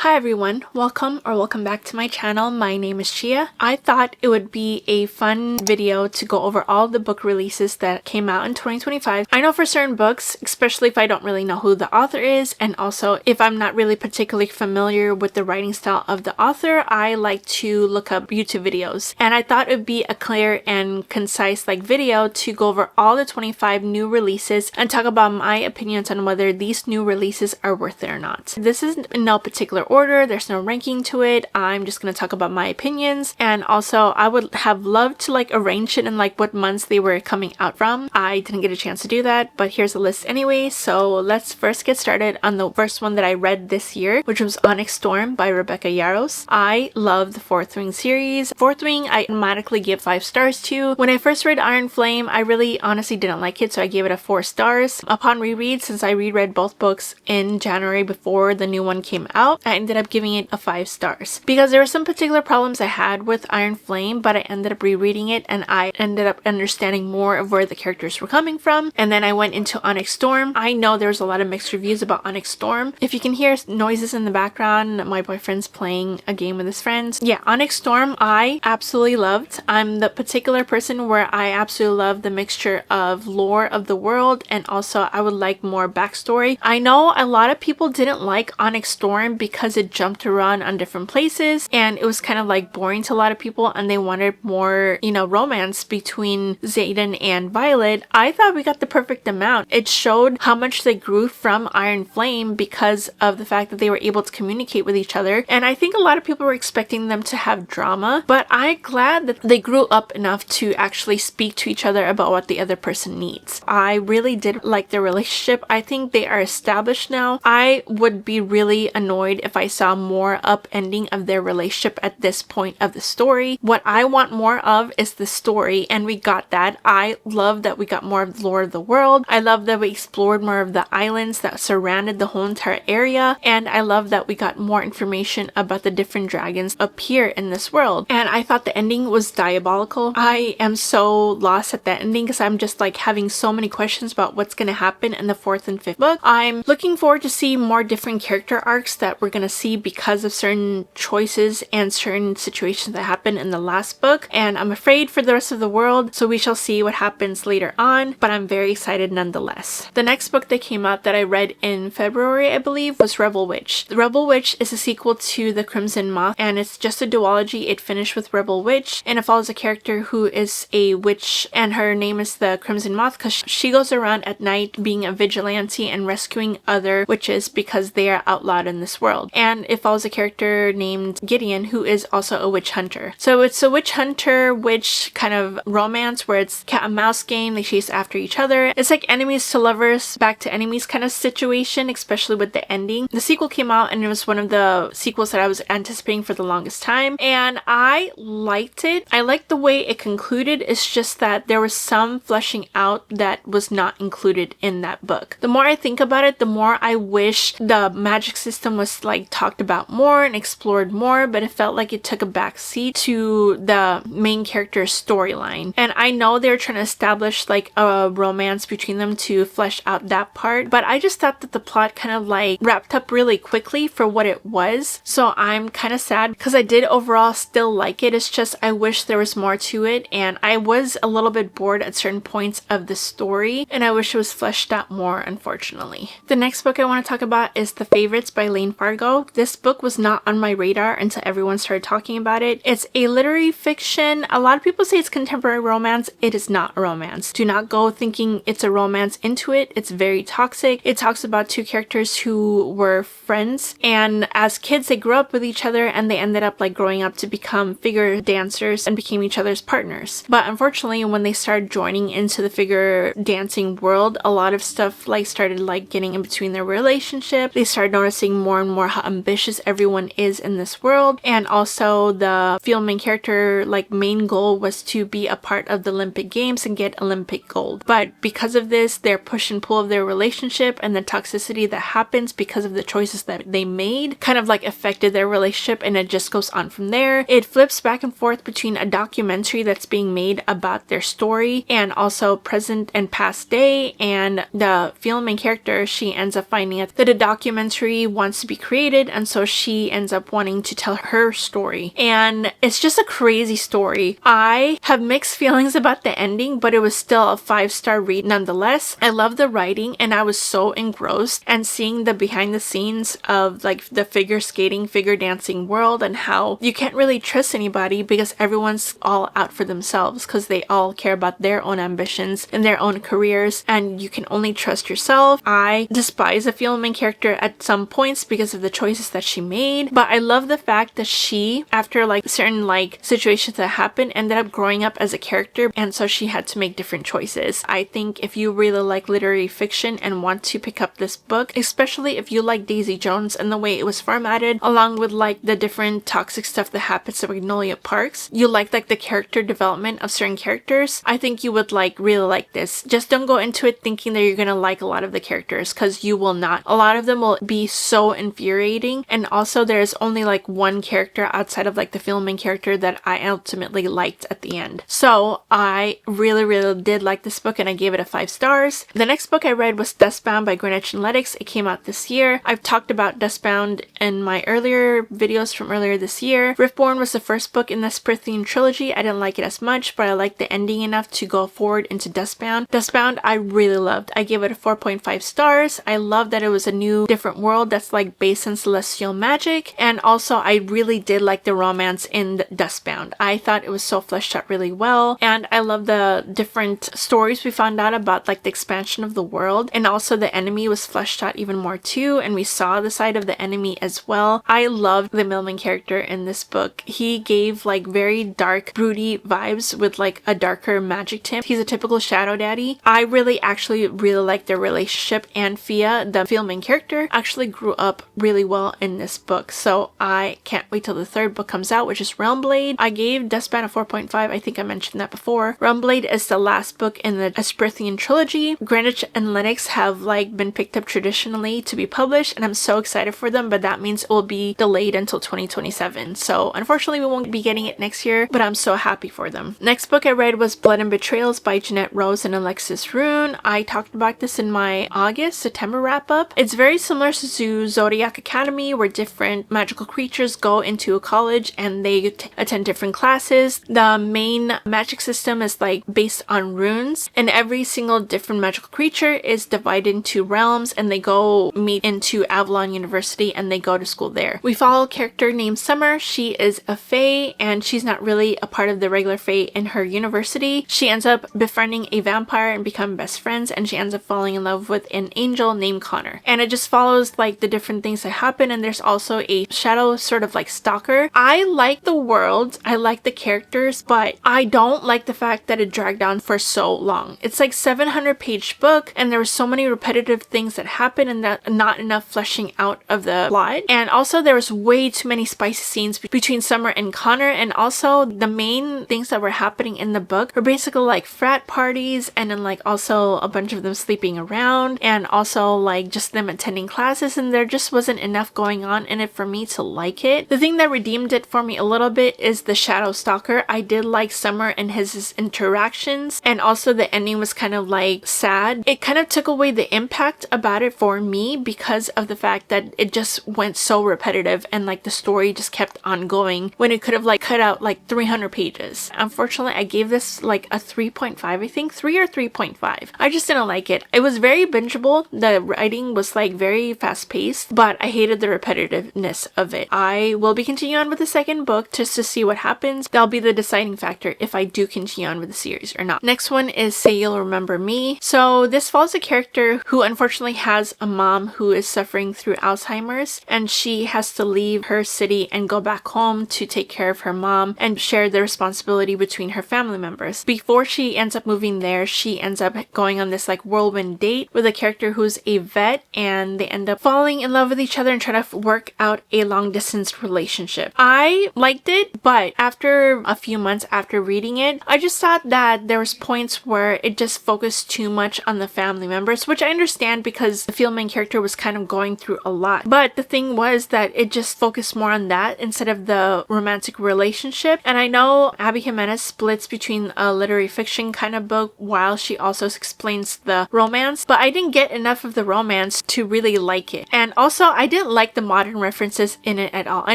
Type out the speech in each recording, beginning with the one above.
Hi everyone, welcome back to my channel. My name is Chia. I thought it would be a fun video to go over all the book releases that came out in 2025. I know for certain books, especially if I don't really know who the author is, and also if I'm not really particularly familiar with the writing style of the author, I like to look up YouTube videos. And I thought it would be a clear and concise video to go over all the 25 new releases and talk about my opinions on whether these new releases are worth it or not. This is in no particular order, there's no ranking to it. I'm just going to talk about my opinions, and also I would have loved to arrange it in what months they were coming out from. I didn't get a chance to do that, but here's a list anyway. So let's first get started on the first one that I read this year, which was Onyx Storm by Rebecca Yarros. I love the Fourth Wing series. Fourth Wing I automatically give 5 stars to. When I first read Iron Flame, I really honestly didn't like it, so I gave it a 4 stars. Upon reread, since I reread both books in January before the new one came out, I ended up giving it a 5 stars because there were some particular problems I had with Iron Flame, but I ended up rereading it and I ended up understanding more of where the characters were coming from. And then I went into Onyx Storm. I know there's a lot of mixed reviews about Onyx Storm. If you can hear noises in the background, my boyfriend's playing a game with his friends. Yeah, Onyx Storm I absolutely loved. I'm the particular person where I absolutely love the mixture of lore of the world, and also I would like more backstory. I know a lot of people didn't like Onyx Storm because it jumped around on different places and it was kind of boring to a lot of people, and they wanted more, romance between Xaden and Violet. I thought we got the perfect amount. It showed how much they grew from Iron Flame because of the fact that they were able to communicate with each other, and I think a lot of people were expecting them to have drama, but I'm glad that they grew up enough to actually speak to each other about what the other person needs. I really did like their relationship. I think they are established now. I would be really annoyed if I saw more upending of their relationship at this point of the story. What I want more of is the story, and we got that. I love that we got more of the lore of the world. I love that we explored more of the islands that surrounded the whole entire area, and I love that we got more information about the different dragons up here in this world. And I thought the ending was diabolical. I am so lost at that ending because I'm just having so many questions about what's going to happen in the 4th and 5th book. I'm looking forward to see more different character arcs that we're going to see because of certain choices and certain situations that happened in the last book, and I'm afraid for the rest of the world, so we shall see what happens later on, but I'm very excited nonetheless. The next book that came out that I read in February, I believe, was Rebel Witch. The Rebel Witch is a sequel to The Crimson Moth, and it's just a duology. It finished with Rebel Witch, and it follows a character who is a witch, and her name is the Crimson Moth because she goes around at night being a vigilante and rescuing other witches because they are outlawed in this world. And it follows a character named Gideon who is also a witch hunter. So it's a witch hunter witch kind of romance where it's cat and mouse game. They chase after each other. It's like enemies to lovers, back to enemies kind of situation, especially with the ending. The sequel came out and it was one of the sequels that I was anticipating for the longest time, and I liked it. I liked the way it concluded. It's just that there was some fleshing out that was not included in that book. The more I think about it, the more I wish the magic system was talked about more and explored more, but it felt like it took a back seat to the main character's storyline. And I know they're trying to establish a romance between them to flesh out that part, but I just thought that the plot kind of wrapped up really quickly for what it was. So I'm kind of sad because I did overall still like it. It's just I wish there was more to it, and I was a little bit bored at certain points of the story, and I wish it was fleshed out more, unfortunately. The next book I want to talk about is The Favorites by Lane Fargo. This book was not on my radar until everyone started talking about it. It's a literary fiction. A lot of people say it's contemporary romance. It is not a romance. Do not go thinking it's a romance into it. It's very toxic. It talks about 2 characters who were friends, and as kids they grew up with each other, and they ended up growing up to become figure dancers and became each other's partners. But unfortunately, when they started joining into the figure dancing world, a lot of stuff started getting in between their relationship. They started noticing more and more how ambitious everyone is in this world, and also the female main character main goal was to be a part of the Olympic Games and get Olympic gold. But because of this, their push and pull of their relationship and the toxicity that happens because of the choices that they made kind of affected their relationship, and it just goes on from there. It flips back and forth between a documentary that's being made about their story and also present and past day, and the female main character, she ends up finding out that a documentary wants to be created infuriated, and so she ends up wanting to tell her story. And it's just a crazy story. I have mixed feelings about the ending, but it was still a 5-star read nonetheless. I love the writing, and I was so engrossed, and seeing the behind the scenes of like the figure skating, figure dancing world, and how you can't really trust anybody because everyone's all out for themselves because they all care about their own ambitions and their own careers, and you can only trust yourself. I despise the female main character at some points because of the choices that she made, but I love the fact that she, after like certain like situations that happened, ended up growing up as a character, and so she had to make different choices. I think if you really like literary fiction and want to pick up this book, especially if you like Daisy Jones and the way it was formatted, along with like the different toxic stuff that happens at Magnolia Parks, you like the character development of certain characters, I think you would like really like this. Just don't go into it thinking that you're gonna like a lot of the characters, because you will not. A lot of them will be so infuriating, and also there's only like one character outside of like the film main character that I ultimately liked at the end. So I really did like this book, and I gave it a 5 stars. The next book I read was Dustbound by Greenwich Analytics. It came out this year. I've talked about Dustbound in my earlier videos from earlier this year. Riftborn was the first book in the Sprithian trilogy. I didn't like it as much, but I liked the ending enough to go forward into Dustbound. Dustbound I really loved. I gave it a 4.5 stars. I love that it was a new different world that's like based in celestial magic, and also I really did like the romance in Dustbound. I thought it was so fleshed out really well, and I love the different stories we found out about like the expansion of the world, and also the enemy was fleshed out even more too, and we saw the side of the enemy as well. I loved the Millman character in this book. He gave like very dark, broody vibes with like a darker magic tint. He's a typical shadow daddy. I actually really like their relationship, and Fia, the filming character, actually grew up really well in this book. So I can't wait till the 3rd book comes out, which is Realmblade. I gave Dustbound a 4.5. I think I mentioned that before. Realmblade is the last book in the Esprithian trilogy. Greenwich Analytics have like been picked up traditionally to be published, and I'm so excited for them, but that means it will be delayed until 2027. So unfortunately we won't be getting it next year, but I'm so happy for them. Next book I read was Blood and Betrayals by Jeanette Rose and Alexis Rune. I talked about this in my September wrap up. It's very similar to Zodiac Academy, where different magical creatures go into a college and they attend different classes. The main magic system is like based on runes, and every single different magical creature is divided into realms, and they go meet into Avalon University and they go to school there. We follow a character named Summer. She is a fae, and she's not really a part of the regular fae in her university. She ends up befriending a vampire and become best friends, and she ends up falling in love with an angel named Connor. And it just follows like the different things that happen, and there's also a shadow sort of like stalker. I like the world, I like the characters, but I don't like the fact that it dragged on for so long. It's like 700-page book, and there were so many repetitive things that happened, and that not enough fleshing out of the plot. And also there was way too many spicy scenes between Summer and Connor, and also the main things that were happening in the book were basically like frat parties, and then like also a bunch of them sleeping around, and also like just them attending classes, and there just wasn't enough going on in it for me to like it. The thing that redeemed it for me a little bit is the shadow stalker. I did like Summer and his interactions, and also the ending was kind of like sad. It kind of took away the impact about it for me because of the fact that it just went so repetitive, and like the story just kept on going when it could have like cut out like 300 pages. Unfortunately, I gave this like a 3.5, I think 3 or 3.5. I just didn't like it. It was very bingeable. The writing was like very fast paced, but I hated the repetitiveness of it. I will be continuing on with the 2nd book just to see what happens. That'll be the deciding factor if I do continue on with the series or not. Next one is Say You'll Remember Me. So this follows a character who unfortunately has a mom who is suffering through Alzheimer's, and she has to leave her city and go back home to take care of her mom and share the responsibility between her family members. Before she ends up moving there, she ends up going on this like whirlwind date with a character who's a vet, and they end up falling in love with each other and try to work out a long distance relationship. I liked it, but after a few months after reading it, I just thought that there was points where it just focused too much on the family members, which I understand because the female main character was kind of going through a lot. But the thing was that it just focused more on that instead of the romantic relationship. And I know Abby Jimenez splits between a literary fiction kind of book while she also explains the romance, but I didn't get enough of the romance to really like it. And also I did didn't like the modern references in it at all. I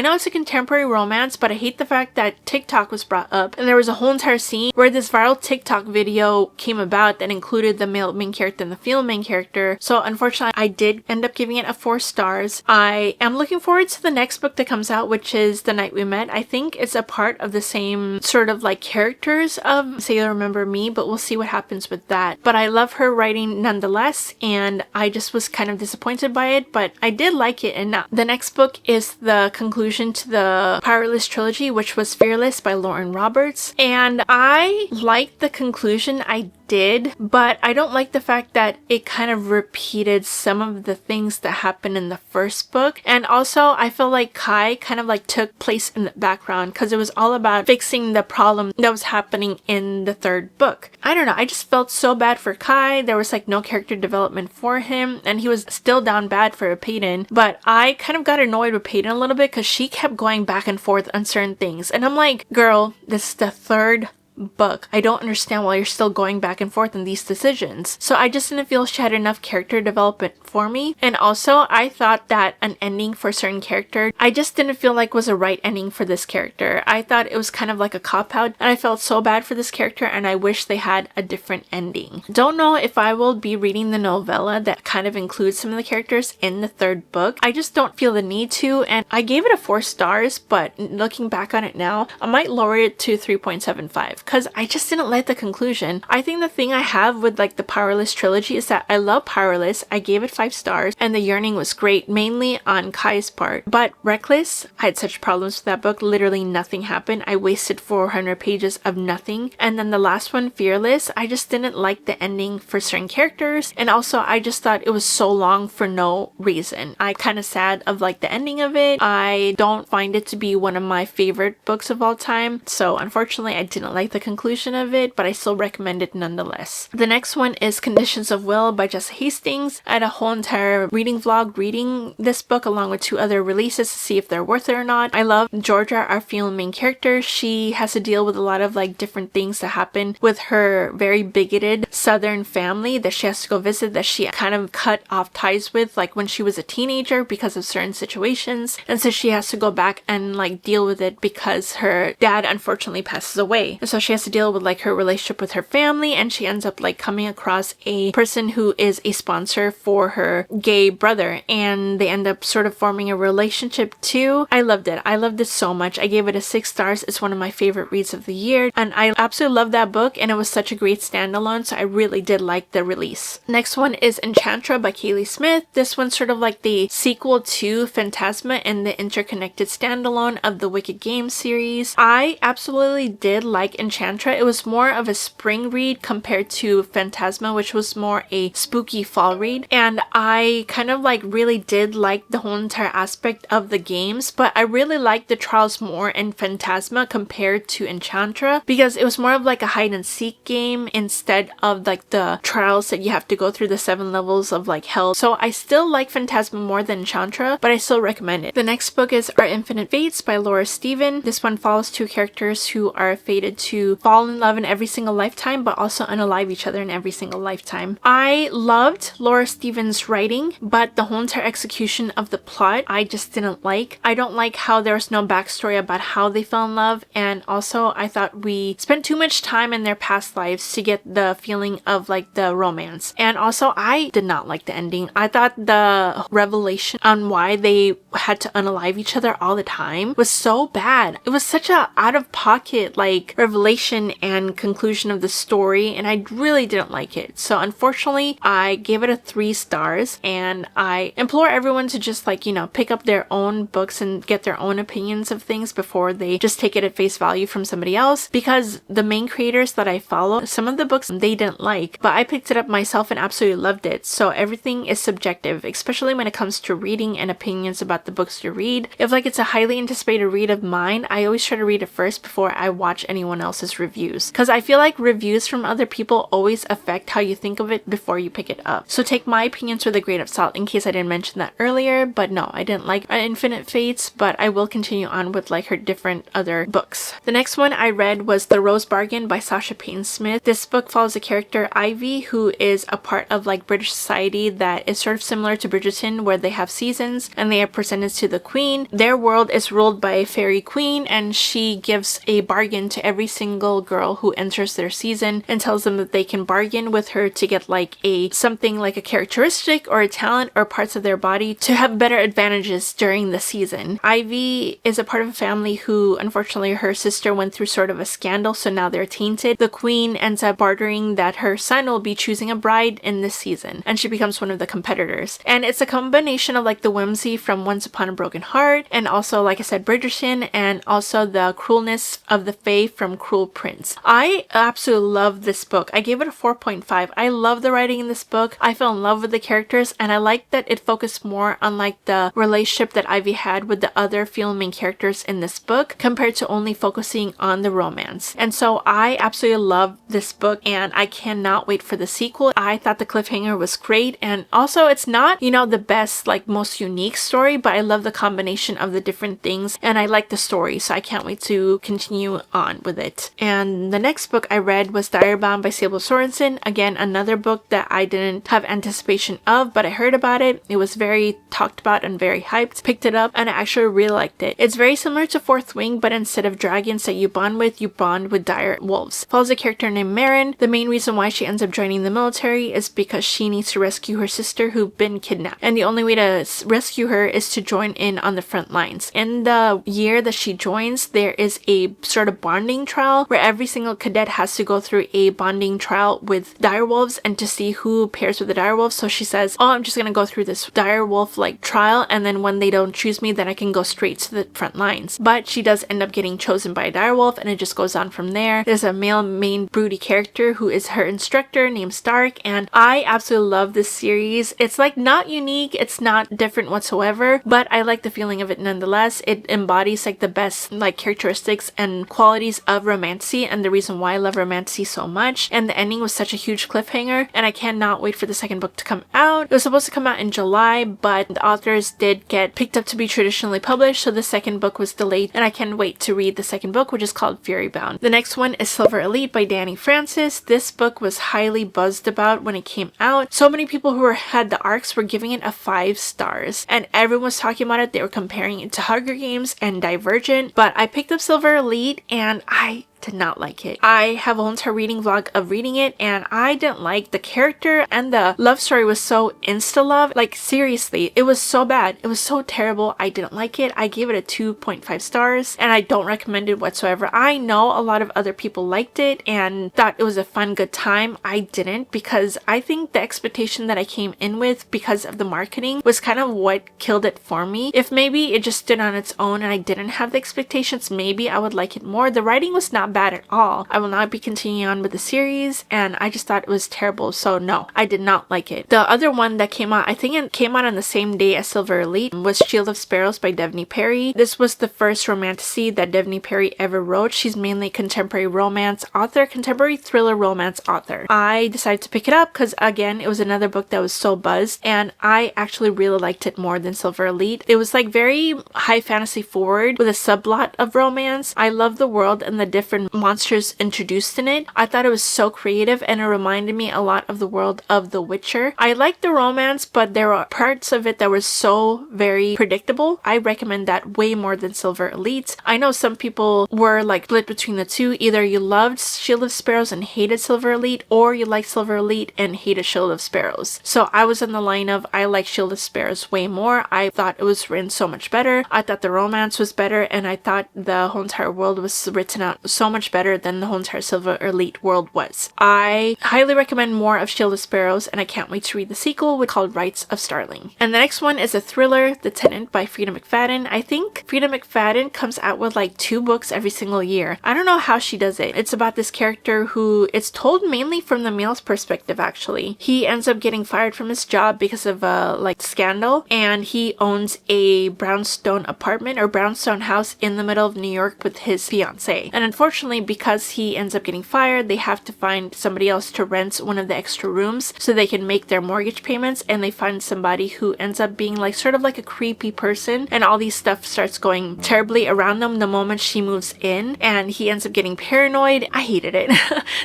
know it's a contemporary romance, but I hate the fact that TikTok was brought up and there was a whole entire scene where this viral TikTok video came about that included the male main character and the female main character. So unfortunately, I did end up giving it a 4 stars. I am looking forward to the next book that comes out, which is The Night We Met. I think it's a part of the same sort of like characters of Say You Remember Me, but we'll see what happens with that. But I love her writing nonetheless, and I just was kind of disappointed by it, but I did like it enough. The next book is the conclusion to the Powerless trilogy, which was Fearless by Lauren Roberts, and I liked the conclusion. I did, but I don't like the fact that it kind of repeated some of the things that happened in the first book. And also I feel like Kai kind of like took place in the background because it was all about fixing the problem that was happening in the third book. I don't know, I just felt so bad for Kai. There was like no character development for him, and he was still down bad for Peyton, but I kind of got annoyed with Peyton a little bit because she kept going back and forth on certain things, and I'm like, girl, this is the third book. I don't understand why you're still going back and forth in these decisions. So I just didn't feel she had enough character development for me. And also I thought that an ending for a certain character, I just didn't feel like was a right ending for this character. I thought it was kind of like a cop-out, and I felt so bad for this character, and I wish they had a different ending. Don't know if I will be reading the novella that kind of includes some of the characters in the third book. I just don't feel the need to, and I gave it a 4 stars, but looking back on it now, I might lower it to 3.75. because I just didn't like the conclusion. I think the thing I have with like the Powerless trilogy is that I love Powerless. I gave it 5 stars, and the yearning was great, mainly on Kai's part. But Reckless, I had such problems with that book. Literally nothing happened. I wasted 400 pages of nothing. And then the last one, Fearless, I just didn't like the ending for certain characters, and also I just thought it was so long for no reason. I kind of sad of like the ending of it. I don't find it to be one of my favorite books of all time, so unfortunately I didn't like the conclusion of it, but I still recommend it nonetheless. The next one is Conditions of Will by Jessa Hastings. I had a whole entire reading vlog reading this book along with 2 other releases to see if they're worth it or not. I love Georgia, our female main character. She has to deal with a lot of like different things that happen with her very bigoted southern family that she has to go visit, that she kind of cut off ties with like when she was a teenager because of certain situations, and so she has to go back and like deal with it because her dad unfortunately passes away. And so she has to deal with like her relationship with her family, and she ends up like coming across a person who is a sponsor for her gay brother, and they end up sort of forming a relationship too. I loved it. I loved it so much. I gave it a 6 stars. It's one of my favorite reads of the year, and I absolutely love that book, and it was such a great standalone, so I really did like the release. Next one is Enchantra by Kaylee Smith. This one's sort of like the sequel to Phantasma and the interconnected standalone of the Wicked Games series. I absolutely did like Enchantra. It was more of a spring read compared to Phantasma, which was more a spooky fall read, and I kind of like really did like the whole entire aspect of the games, but I really liked the trials more in Phantasma compared to Enchantra because it was more of like a hide and seek game instead of like the trials that you have to go through the 7 levels of like hell. So I still like Phantasma more than Enchantra, but I still recommend it. The next book is Our Infinite Fates by Laura Steven. This one follows 2 characters who are fated to fall in love in every single lifetime, but also unalive each other in every single lifetime. I loved Laura Steven's writing, but the whole entire execution of the plot I just didn't like. I don't like how there's no backstory about how they fell in love, and also I thought we spent too much time in their past lives to get the feeling of like the romance. And also I did not like the ending. I thought the revelation on why they had to unalive each other all the time was so bad. It was such a out of pocket like revelation and conclusion of the story, and I really didn't like it. So unfortunately I gave it a 3 stars, and I implore everyone to just like, you know, pick up their own books and get their own opinions of things before they just take it at face value from somebody else, because the main creators that I follow, some of the books they didn't like, but I picked it up myself and absolutely loved it. So everything is subjective, especially when it comes to reading and opinions about the books you read. If like it's a highly anticipated read of mine, I always try to read it first before I watch anyone else's else's reviews, because I feel like reviews from other people always affect how you think of it before you pick it up. So take my opinions with a grain of salt, in case I didn't mention that earlier. But no, I didn't like Infinite Fates, but I will continue on with like her different other books. The next one I read was The Rose Bargain by Sasha Payne Smith. This book follows the character Ivy, who is a part of like British society that is sort of similar to Bridgerton, where they have seasons and they are presented to the queen. Their world is ruled by a fairy queen, and she gives a bargain to every single girl who enters their season and tells them that they can bargain with her to get like something like a characteristic or a talent or parts of their body to have better advantages during the season. Ivy is a part of a family who, unfortunately, her sister went through sort of a scandal, so now they're tainted. The queen ends up bartering that her son will be choosing a bride in this season, and she becomes one of the competitors. And it's a combination of like the whimsy from Once Upon a Broken Heart, and also, like I said, Bridgerton, and also the cruelness of the Fae from Cruel Prince. I absolutely love this book. I gave it a 4.5. I love the writing in this book. I fell in love with the characters, and I like that it focused more on like the relationship that Ivy had with the other female main characters in this book compared to only focusing on the romance. And so I absolutely love this book, and I cannot wait for the sequel. I thought the cliffhanger was great, and also it's not, you know, the best, like most unique story, but I love the combination of the different things, and I like the story, so I can't wait to continue on with it. And the next book I read was Direbound by Sable Sorensen. Again, another book that I didn't have anticipation of, but I heard about it. It was very talked about and very hyped. Picked it up, and I actually really liked it. It's very similar to Fourth Wing, but instead of dragons that you bond with dire wolves. Follows a character named Marin. The main reason why she ends up joining the military is because she needs to rescue her sister who's been kidnapped, and the only way to rescue her is to join in on the front lines. In the year that she joins, there is a sort of bonding trial where every single cadet has to go through a bonding trial with direwolves and to see who pairs with the direwolf. So she says, oh, I'm just gonna go through this direwolf like trial, and then when they don't choose me, then I can go straight to the front lines. But she does end up getting chosen by a direwolf, and it just goes on from there. There's a male main broody character who is her instructor named Stark, and I absolutely love this series. It's like not unique, it's not different whatsoever, but I like the feeling of it nonetheless. It embodies like the best like characteristics and qualities of romantasy, and the reason why I love romantasy so much. And the ending was such a huge cliffhanger, and I cannot wait for the second book to come out. It was supposed to come out in July, but the authors did get picked up to be traditionally published, so the second book was delayed, and I can't wait to read the second book, which is called Fury Bound. The next one is Silver Elite by Danny Francis. This book was highly buzzed about when it came out. So many people who had the arcs were giving it a 5 stars, and everyone was talking about it. They were comparing it to Hunger Games and Divergent, but I picked up Silver Elite and I did not like it. I have a whole entire reading vlog of reading it, and I didn't like the character, and the love story was so insta-love. Like seriously, it was so bad. It was so terrible. I didn't like it. I gave it a 2.5 stars, and I don't recommend it whatsoever. I know a lot of other people liked it and thought it was a fun, good time. I didn't, because I think the expectation that I came in with because of the marketing was kind of what killed it for me. If maybe it just stood on its own and I didn't have the expectations, maybe I would like it more. The writing was not bad at all. I will not be continuing on with the series, and I just thought it was terrible, so no, I did not like it. The other one that came out, I think it came out on the same day as Silver Elite, was Shield of Sparrows by Devney Perry. This was the first romantasy that Devney Perry ever wrote. She's mainly a contemporary romance author, contemporary thriller romance author. I decided to pick it up because, again, it was another book that was so buzzed, and I actually really liked it more than Silver Elite. It was like very high fantasy forward with a subplot of romance. I love the world and the different monsters introduced in it. I thought it was so creative, and it reminded me a lot of the world of The Witcher. I liked the romance, but there were parts of it that were so very predictable. I recommend that way more than Silver Elite. I know some people were like split between the two. Either you loved Shield of Sparrows and hated Silver Elite, or you liked Silver Elite and hated Shield of Sparrows. So I was in the line of I like Shield of Sparrows way more. I thought it was written so much better. I thought the romance was better, and I thought the whole entire world was written out so much better than the whole entire Silver Elite world was. I highly recommend more of Shield of Sparrows, and I can't wait to read the sequel called Rights of Starling. And the next one is a thriller, The Tenant by Frida McFadden. I think Frida McFadden comes out with like 2 books every single year. I don't know how she does it. It's about this character who it's told mainly from the male's perspective, actually. He ends up getting fired from his job because of a like scandal, and he owns a brownstone apartment or brownstone house in the middle of New York with his fiance. And unfortunately, unfortunately, because he ends up getting fired, they have to find somebody else to rent one of the extra rooms so they can make their mortgage payments, and they find somebody who ends up being like sort of like a creepy person, and all these stuff starts going terribly around them the moment she moves in, and he ends up getting paranoid. I hated it.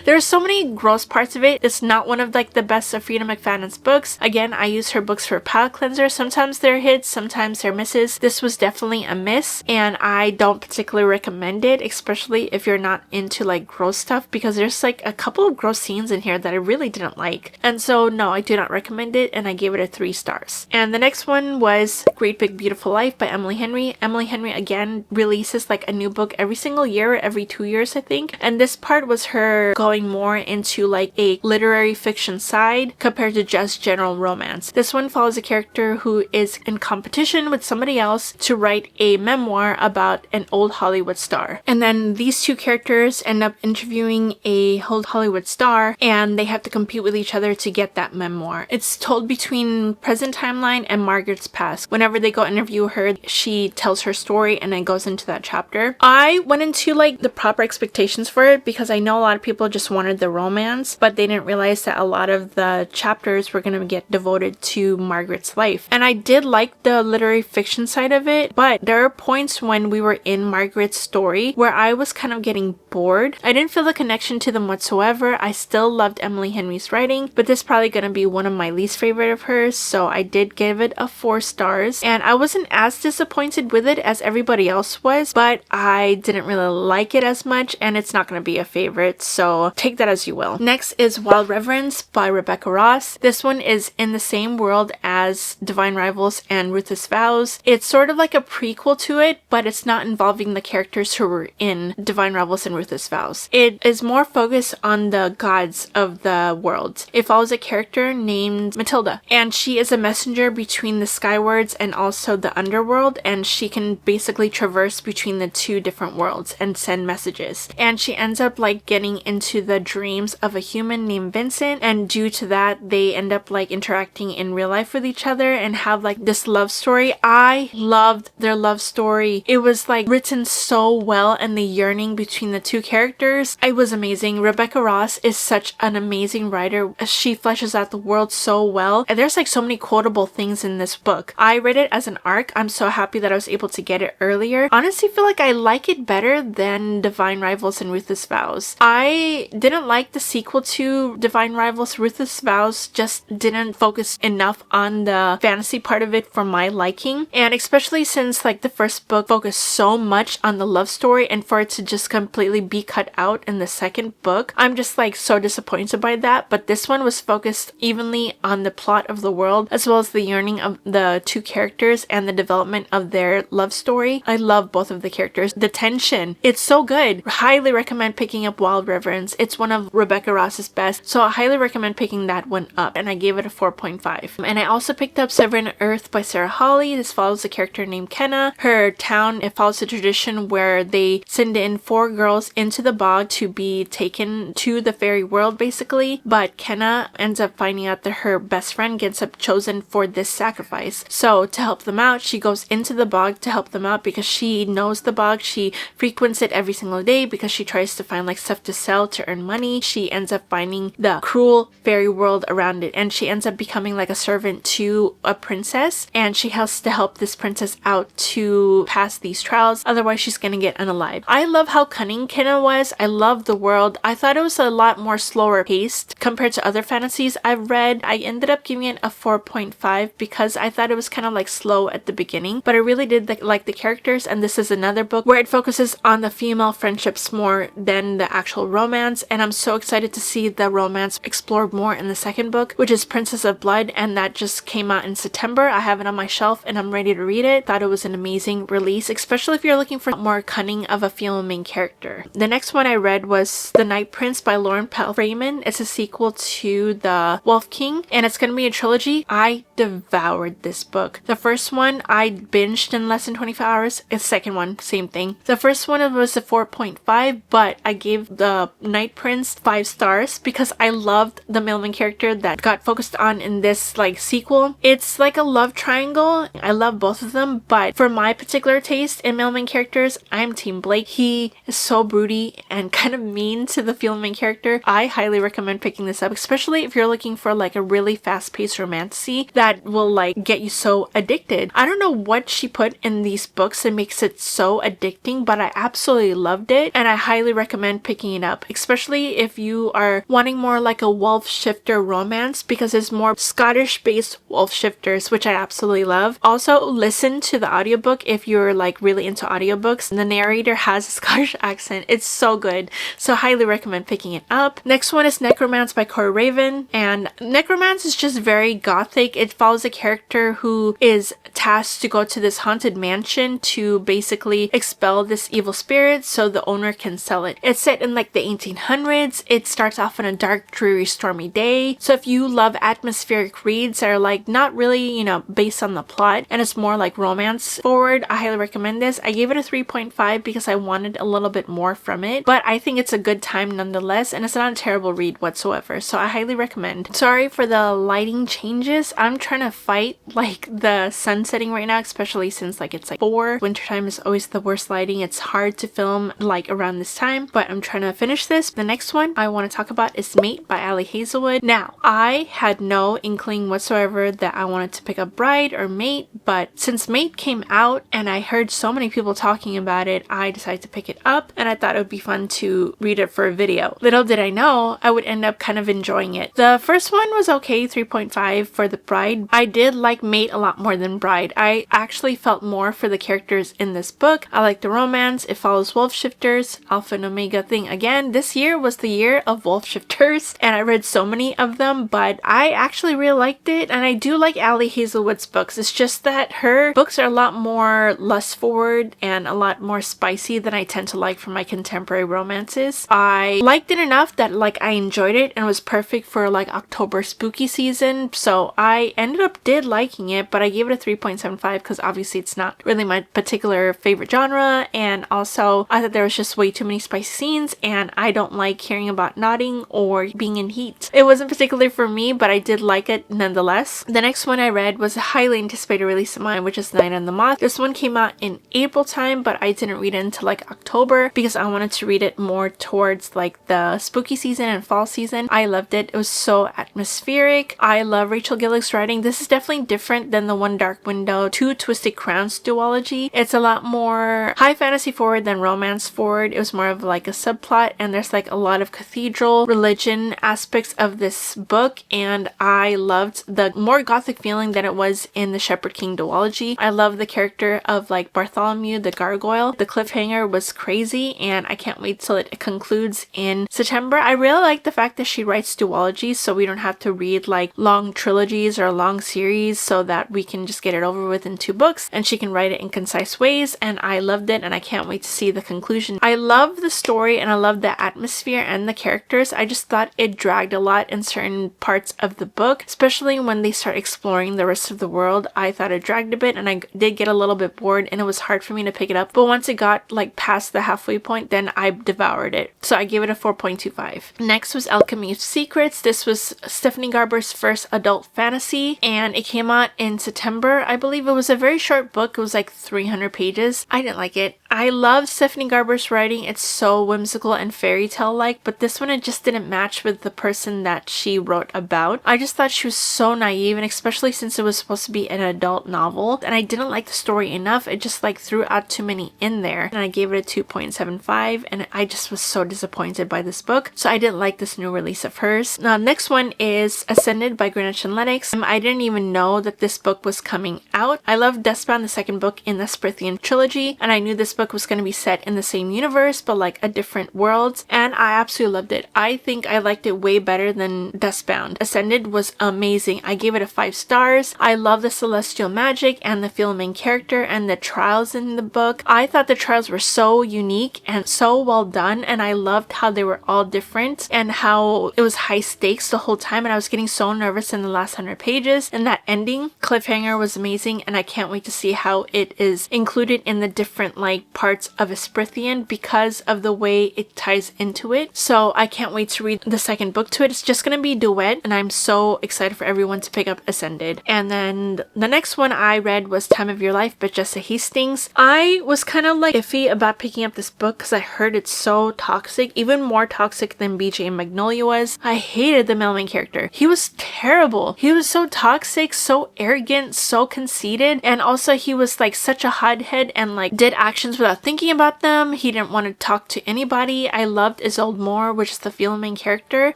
There's so many gross parts of it. It's not one of like the best of Frida McFadden's books. Again, I use her books for a palate cleanser. Sometimes they're hits, sometimes they're misses. This was definitely a miss, and I don't particularly recommend it, especially if you're not into like gross stuff, because there's like a couple of gross scenes in here that I really didn't like. And so no, I do not recommend it, and I gave it a 3 stars. And the next one was Great Big Beautiful Life by Emily Henry. Emily Henry again releases like a new book every single year, every 2 years I think, and this part was her going more into like a literary fiction side compared to just general romance. This one follows a character who is in competition with somebody else to write a memoir about an old Hollywood star, and then these two characters end up interviewing a old Hollywood star, and they have to compete with each other to get that memoir. It's told between present timeline and Margaret's past. Whenever they go interview her, she tells her story and then goes into that chapter. I went into like the proper expectations for it because I know a lot of people just wanted the romance, but they didn't realize that a lot of the chapters were going to get devoted to Margaret's life. And I did like the literary fiction side of it, but there are points when we were in Margaret's story where I was kind of getting bored. I didn't feel the connection to them whatsoever. I still loved Emily Henry's writing, but this is probably going to be one of my least favorite of hers, so I did give it a 4 stars, and I wasn't as disappointed with it as everybody else was, but I didn't really like it as much, and it's not going to be a favorite, so take that as you will. Next is Wild Reverence by Rebecca Ross. This one is in the same world as Divine Rivals and Ruthless Vows. It's sort of like a prequel to it, but it's not involving the characters who were in Divine Rivals and Ruthless Vows. It is more focused on the gods of the world. It follows a character named Matilda, and she is a messenger between the Skywards and also the underworld, and she can basically traverse between the 2 different worlds and send messages. And she ends up like getting into the dreams of a human named Vincent, and due to that they end up like interacting in real life with each other and have like this love story. I loved their love story. It was like written so well, and the yearning between the 2 characters, it was amazing. Rebecca Ross is such an amazing writer. She fleshes out the world so well, and there's like so many quotable things in this book. I read it as an arc. I'm so happy that I was able to get it earlier. Honestly, feel like I like it better than Divine Rivals and Ruthless Vows. I didn't like the sequel to Divine Rivals. Ruthless Vows just didn't focus enough on the fantasy part of it for my liking, and especially since like the first book focused so much on the love story, and for it to just completely be cut out in the second book, I'm just like so disappointed by that. But this one was focused evenly on the plot of the world as well as the yearning of the 2 characters and the development of their love story. I love both of the characters. The tension, it's so good. Highly recommend picking up Wild Reverence. It's one of Rebecca Ross's best, so I highly recommend picking that one up, and I gave it a 4.5. And I also picked up Severin Earth by Sarah Hawley. This follows a character named Kenna. Her town, it follows a tradition where they send in 4 girls into the bog to be taken to the fairy world basically, but Kenna ends up finding out that her best friend gets up chosen for this sacrifice. So to help them out, she goes into the bog to help them out because she knows the bog. She frequents it every single day because she tries to find like stuff to sell to earn money. She ends up finding the cruel fairy world around it, and she ends up becoming like a servant to a princess, and she has to help this princess out to pass these trials, otherwise she's gonna get unalived. I love how cunning Kenna was. I love the world. I thought it was a lot more slower paced compared to other fantasies I've read. I ended up giving it a 4.5 because I thought it was kind of like slow at the beginning, but I really did like the characters, and this is another book where it focuses on the female friendships more than the actual romance, and I'm so excited to see the romance explored more in the second book, which is Princess of Blood, and that just came out in September. I have it on my shelf and I'm ready to read it. Thought it was an amazing release, especially if you're looking for more cunning of a female main character. The next one I read was The Night Prince by Lauren Pell Freeman. It's a sequel to The Wolf King, and it's going to be a trilogy. I devoured this book. The first one I binged in less than 24 hours. The second one, same thing. The first one was a 4.5, but I gave The Night Prince 5 stars because I loved the male main character that got focused on in this like sequel. It's like a love triangle. I love both of them, but for my particular taste in male main characters, I'm Team Blake. He is so broody and kind of mean to the female main character. I highly recommend picking this up, especially if you're looking for like a really fast-paced romantasy that will like get you so addicted. I don't know what she put in these books that makes it so addicting, but I absolutely loved it and I highly recommend picking it up, especially if you are wanting more like a wolf shifter romance, because it's more Scottish based wolf shifters, which I absolutely love. Also, listen to the audiobook if you're like really into audiobooks. The narrator has a Scottish accent. It's so good, so highly recommend picking it up. Next one is Necromance by Corey Raven, and Necromance is just very gothic. It follows a character who is tasked to go to this haunted mansion to basically expel this evil spirit so the owner can sell it. It's set in like the 1800s. It starts off on a dark, dreary, stormy day. So if you love atmospheric reads that are like not really, you know, based on the plot and it's more like romance forward, I highly recommend this. I gave it a 3.5 because I wanted a little bit more from it, but I think it's a good time nonetheless, and it's not a terrible read whatsoever, so I highly recommend. Sorry for the lighting changes. I'm trying to fight like the sun setting right now, especially since like it's like 4. Wintertime is always the worst lighting. It's hard to film like around this time, but I'm trying to finish this. The next one I want to talk about is Mate by Ali Hazelwood. Now, I had no inkling whatsoever that I wanted to pick up Bride or Mate, but since Mate came out and I heard so many people talking about it, I decided to pick it up and I thought it would be fun to read it for a video. Little did I know I would end up kind of enjoying it. The first one was okay, 3.5 for the Bride. I did like Mate a lot more than Bride. I actually felt more for the characters in this book. I like the romance. It follows wolf shifters, alpha and omega thing. Again, this year was the year of wolf shifters and I read so many of them, but I actually really liked it, and I do like Ali Hazelwood's books. It's just that her books are a lot more lust forward and a lot more spicy than I tend to like for my contemporary romances. I liked it enough that like I enjoyed it and it was perfect for like October spooky season, so I ended up liking it, but I gave it a 3.75 because obviously it's not really my particular favorite genre, and also I thought there was just way too many spicy scenes and I don't like hearing about nodding or being in heat. It wasn't particularly for me, but I did like it nonetheless. The next one I read was a highly anticipated release of mine, which is Night on the Moth. This one came out in April time, but I didn't read it until like October because I wanted to read it more towards like the spooky season and fall season. I loved it. It was so atmospheric. I love Rachel Gillick's writing. This is definitely different than the One Dark Window, Two Twisted Crowns duology. It's a lot more high fantasy forward than romance forward. It was more of like a subplot, and there's like a lot of cathedral religion aspects of this book, and I loved the more gothic feeling than it was in the Shepherd King duology. I love the character of like Bartholomew the gargoyle. The cliffhanger was crazy and I can't wait till it concludes in September. I really like the fact that she writes duologies so we don't have to read like long trilogies or long series, so that we can just get it over with in 2 books and she can write it in concise ways, and I loved it and I can't wait to see the conclusion. I love the story and I love the atmosphere and the characters. I just thought it dragged a lot in certain parts of the book, especially when they start exploring the rest of the world. I thought it dragged a bit and I did get a little bit bored and it was hard for me to pick it up, but once it got like past the halfway point, then I devoured it, so I gave it a 4.25. Next was Alchemy of Secrets. This was Stephanie Garber's first adult fantasy and it came out in September, I believe. It was a very short book. It was like 300 pages. I didn't like it. I love Stephanie Garber's writing. It's so whimsical and fairy tale like, but this one it just didn't match with the person that she wrote about. I just thought she was so naive, and especially since it was supposed to be an adult novel, and I didn't like the story enough. It just like threw out too many in there, and I gave it a 2.75, and I just was so disappointed by this book, so I didn't like this new release of hers. Now next one is Ascended by Greenwich and Lennox. I didn't even know that this book was coming out. I love Deathbound, the second book in the Sprithian trilogy, and I knew this book was going to be set in the same universe but like a different world, and I absolutely loved it. I think I liked it way better than Deathbound. Ascended was amazing. I gave it a 5 stars. I love the celestial magic and the female main character and the trials in the book. I thought the trials were so unique and so well done, and I loved how they were all different and how it was high stakes the whole time, and I was getting so nervous in the last 100 pages, and that ending cliffhanger was amazing, and I can't wait to see how it is included in the different like parts of Esprithian because of the way it ties into it. So I can't wait to read the second book to it. It's just gonna be duet, and I'm so excited for everyone to pick up Ascended. And then the next one I read was Time of Your Life by Jessa Hastings. I was kind of like iffy about picking up this this book because I heard it's so toxic, even more toxic than BJ and Magnolia was. I hated the male main character. He was terrible. He was so toxic, so arrogant, so conceited, and also he was like such a hothead and like did actions without thinking about them. He didn't want to talk to anybody. I loved Isolde Moore, which is the female main character.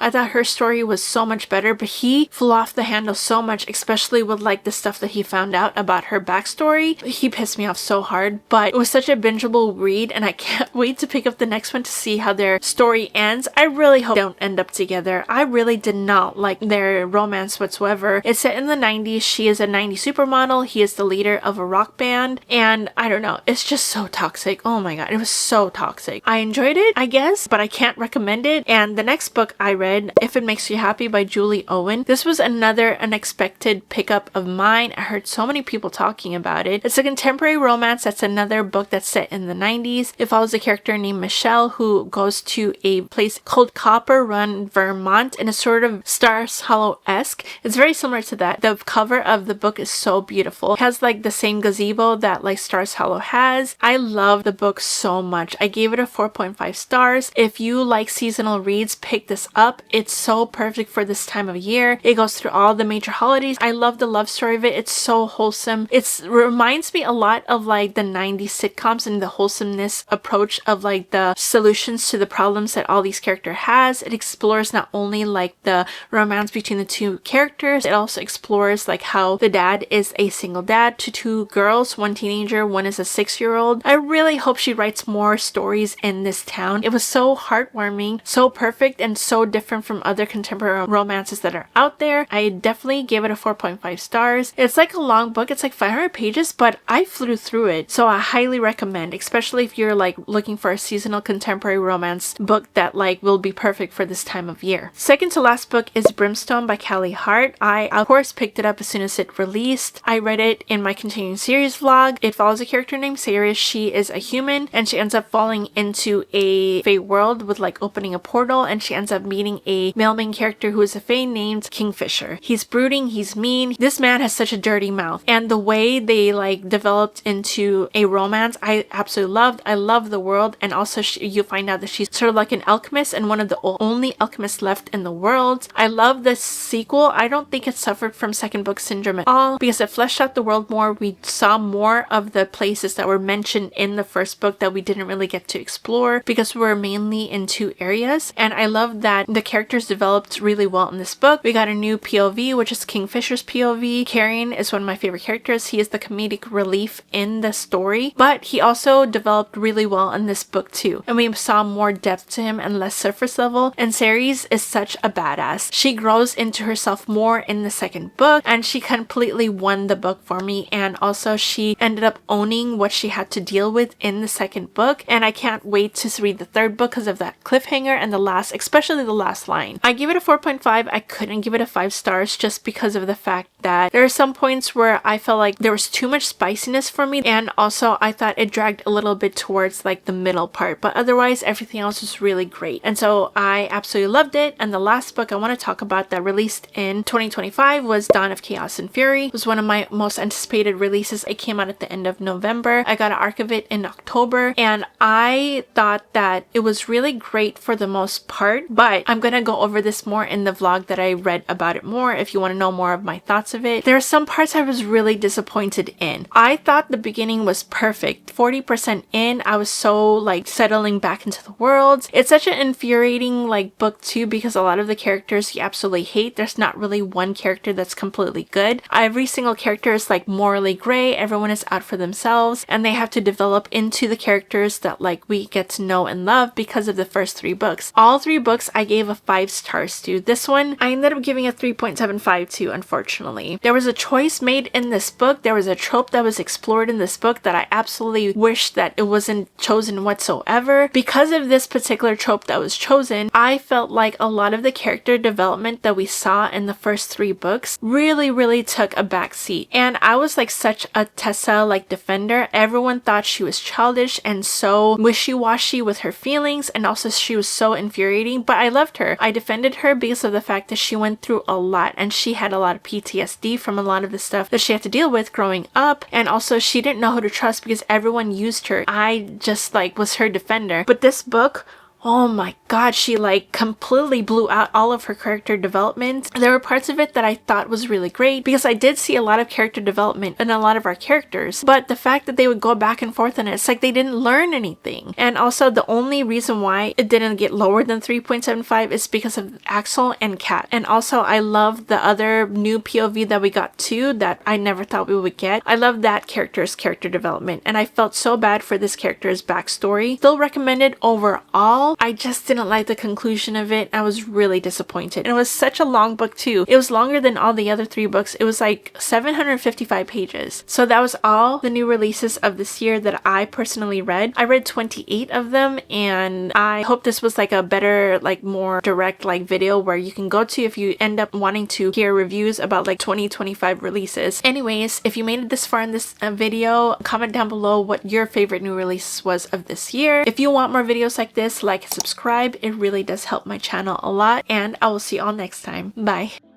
I thought her story was so much better, but he flew off the handle so much, especially with like the stuff that he found out about her backstory. He pissed me off so hard, but it was such a bingeable read and I can't wait to pick up the next one to see how their story ends. I really hope they don't end up together. I really did not like their romance whatsoever. It's set in the 90s. She is a 90s supermodel. He is the leader of a rock band, and I don't know, it's just so toxic. Oh my god, it was so toxic. I enjoyed it, I guess, but I can't recommend it. And the next book I read, If It Makes You Happy by Julie Owen. This was another unexpected pickup of mine. I heard so many people talking about it. It's a contemporary romance. That's another book that's set in the 90s. It follows a character named Michelle who goes to a place called Copper Run, Vermont, and it's sort of Stars Hollow-esque. It's very similar to that. The cover of the book is so beautiful. It has like the same gazebo that like Stars Hollow has. I love the book so much. I gave it a 4.5 stars. If you like seasonal reads, pick this up. It's so perfect for this time of year. It goes through all the major holidays. I love the love story of it. It's so wholesome. It reminds me a lot of like the 90s sitcoms and the wholesomeness approach of like the solutions to the problems that all these characters has. It explores not only like the romance between the two characters, it also explores like how the dad is a single dad to two girls, one teenager, one is a 6-year-old. I really hope she writes more stories in this town. It was so heartwarming, so perfect, and so different from other contemporary romances that are out there. I definitely gave it a 4.5 stars. It's like a long book. It's like 500 pages, but I flew through it. So I highly recommend, especially if you're like looking for a seasonal contemporary romance book that like will be perfect for this time of year. Second to last book is Brimstone by Callie Hart. I of course picked it up as soon as it released. I read it in my continuing series vlog. It follows a character named Sirius. She is a human and she ends up falling into a fae world with like opening a portal, and she ends up meeting a male main character who is a fae named Kingfisher. He's brooding, he's mean. This man has such a dirty mouth, and the way they like developed into a romance I absolutely loved. I love the world, and also you find out that she's sort of like an alchemist and one of the only alchemists left in the world. I love this sequel. I don't think it suffered from second book syndrome at all because it fleshed out the world more. We saw more of the places that were mentioned in the first book that we didn't really get to explore because we were mainly in two areas, and I love that the characters developed really well in this book. We got a new POV, which is Kingfisher's POV. Carrion is one of my favorite characters. He is the comedic relief in the story, but he also developed really well in this book too, and we saw more depth to him and less surface level. And Ceres is such a badass. She grows into herself more in the second book, and she completely won the book for me, and also she ended up owning what she had to deal with in the second book, and I can't wait to read the third book because of that cliffhanger and the last, especially the last line. I give it a 4.5. I couldn't give it a 5 stars just because of the fact that there are some points where I felt like there was too much spiciness for me, and also I thought it dragged a little bit towards like the middle part, but otherwise everything else was really great, and so I absolutely loved it. And the last book I want to talk about that released in 2025 was Dawn of Chaos and Fury. It was one of my most anticipated releases. It came out at the end of November. I got an arc of it in October, and I thought that it was really great for the most part, but I'm gonna go over this more in the vlog that I read about it more if you want to know more of my thoughts of it. There are some parts I was really disappointed in. I thought the beginning was perfect. 40% in, I was so like settling back into the world. It's such an infuriating like book too because a lot of the characters you absolutely hate. There's not really one character that's completely good. Every single character is like morally gray. Everyone is out for themselves, and they have to develop into the characters that like we get to know and love because of the first 3 books. All 3 books I gave a 5 stars to. This one I ended up giving a 3.75 to, unfortunately. There was a choice made in this book. There was a trope that was explored in this book that I absolutely wish that it wasn't chosen whatsoever. Because of this particular trope that was chosen, I felt like a lot of the character development that we saw in the first 3 books really took a back seat, and I was like such a Tessa like defender. Everyone thought she was childish and so wishy-washy with her feelings, and also she was so infuriating, but I loved her. I defended her because of the fact that she went through a lot, and she had a lot of PTSD from a lot of the stuff that she had to deal with growing up, and also she didn't know who to trust because everyone used her. I just just like was her defender. But this book, oh my god, she like completely blew out all of her character development. There were parts of it that I thought was really great because I did see a lot of character development in a lot of our characters, but the fact that they would go back and forth on it, it's like they didn't learn anything. And also the only reason why it didn't get lower than 3.75 is because of Axel and Kat. And also I love the other new POV that we got too that I never thought we would get. I love that character's character development and I felt so bad for this character's backstory. Still recommended overall. I just didn't like the conclusion of it. I was really disappointed. And it was such a long book too. It was longer than all the other 3 books. It was like 755 pages. So that was all the new releases of this year that I personally read. I read 28 of them and I hope this was like a better, like more direct like video where you can go to if you end up wanting to hear reviews about like 2025 releases. Anyways, if you made it this far in this video, comment down below what your favorite new release was of this year. If you want more videos like this, like and subscribe. It really does help my channel a lot, and I will see you all next time. Bye.